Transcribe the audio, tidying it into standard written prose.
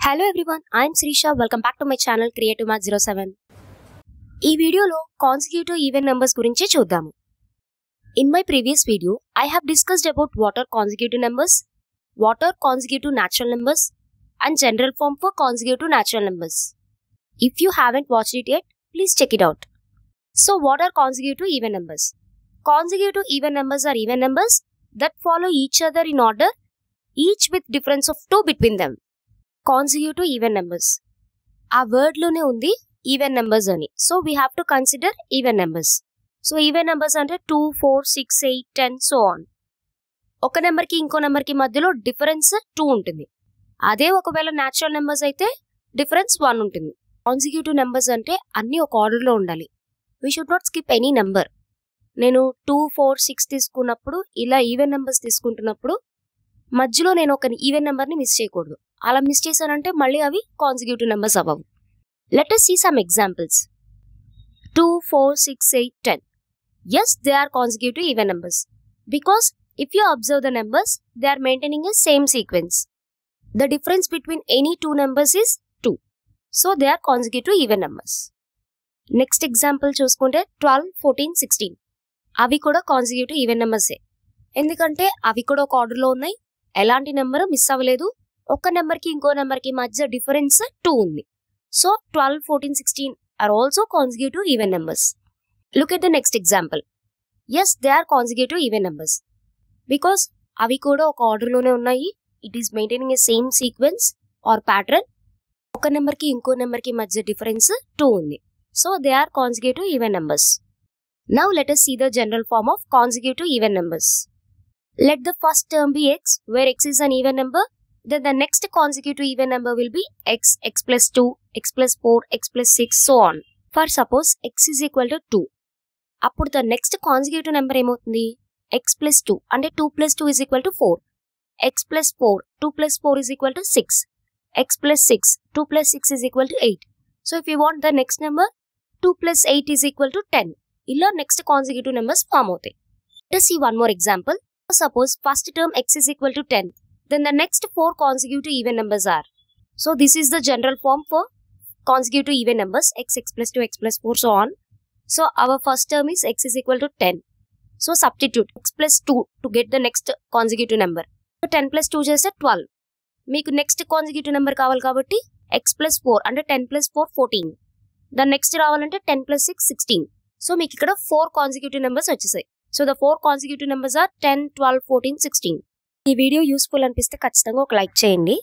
Hello everyone, I am Srisha. Welcome back to my channel Creative Math 07. ఈ వీడియోలో consecutive even numbers గురించి చూద్దాము. In my previous video, I have discussed about what are consecutive numbers, what are consecutive natural numbers, and general form for consecutive natural numbers. If you haven't watched it yet, please check it out. So what are consecutive even numbers? Consecutive even numbers are even numbers that follow each other in order, each with difference of 2 between them. Consecutive even numbers. ఆ వర్డ్లోనే ఉంది even numbers అని. So we have to consider even numbers. So even numbers అంటే 2, 4, 6, 8, 10 so on. ఒక నెంబర్కి ఇంకో నెంబర్కి మధ్యలో difference 2 ఉంటుంది. అదే ఒకవేళ న్యాచురల్ నెంబర్స్ అయితే డిఫరెన్స్ 1 ఉంటుంది. కాన్సిక్యూటివ్ నెంబర్స్ అంటే అన్నీ ఒక ఆర్డర్లో ఉండాలి. We should not skip any number. నేను 2, 4, 6 తీసుకున్నప్పుడు ఇలా ఈవెన్ నెంబర్స్ తీసుకుంటున్నప్పుడు మధ్యలో నేను ఒక ఈవెన్ నెంబర్ని మిస్ చేయకూడదు. అలా మిస్ చేశానంటే మళ్ళీ అవి కాన్సిక్యూటివ్ నెంబర్స్ అవ్వవు. Let us see some examples. 2, 4, 6, 8, 10. Yes, they are consecutive even numbers. Because if you observe the numbers, they are maintaining a same sequence. The difference between any two numbers is 2. So they are consecutive even numbers. Next example చూసుకుంటే 12, 14, 16. అవి కూడా consecutive even numbers. ఎందుకంటే అవి కూడా ఒక ఆర్డర్లో ఉన్నాయి. ఎలాంటి నెంబర్ మిస్ అవ్వలేదు. ఒక నెంబర్కి ఇంకో నెంబర్కి మధ్య డిఫరెన్స్ 2 ఉంది. So 12, 14, 16 are also consecutive even numbers. Look at the next example. Yes, they are consecutive even numbers. Because అవి కూడా ఒక ఆర్డర్లోనే ఉన్నాయి. It is maintaining a same sequence or pattern. ఒక నెంబర్కి ఇంకో నెంబర్కి మధ్య డిఫరెన్స్ 2 ఉంది. So they are consecutive even numbers. Now let us see the general form of consecutive even numbers. Let the first term be x, where x is an even number. Then the next consecutive even number will be x, x plus 2, x plus 4, x plus 6, so on. For suppose x is equal to 2. అప్పుడు the next consecutive number ఏమవుతుంది? x plus 2. అంటే 2 plus 2 is equal to 4. x plus 4, 2 plus 4 is equal to 6. x plus 6, 2 plus 6 is equal to 8. So if you want the next number, 2 plus 8 is equal to 10. ఇలా next consecutive numbers form అవుతాయి. Let us see one more example. Suppose first term x is equal to 10. Then the next 4 consecutive even numbers are. So this is the general form for consecutive even numbers, x, x plus 2, x plus 4, so on. So our first term is x is equal to 10. So substitute x plus 2 to get the next consecutive number. So 10 plus 2 చేస్తే 12. మీకు next consecutive number కావాలి కాబట్టి x plus 4 అంటే 10 plus 4, 14. దాని next రావాలంటే 10 plus 6, 16. So మీకు ఇక్కడ 4 consecutive numbers వచ్చేసాయి. So the 4 consecutive numbers are 10, 12, 14, 16. ఈ వీడియో యూస్ఫుల్ అనిపిస్తే ఖచ్చితంగా ఒక లైక్ చేయండి.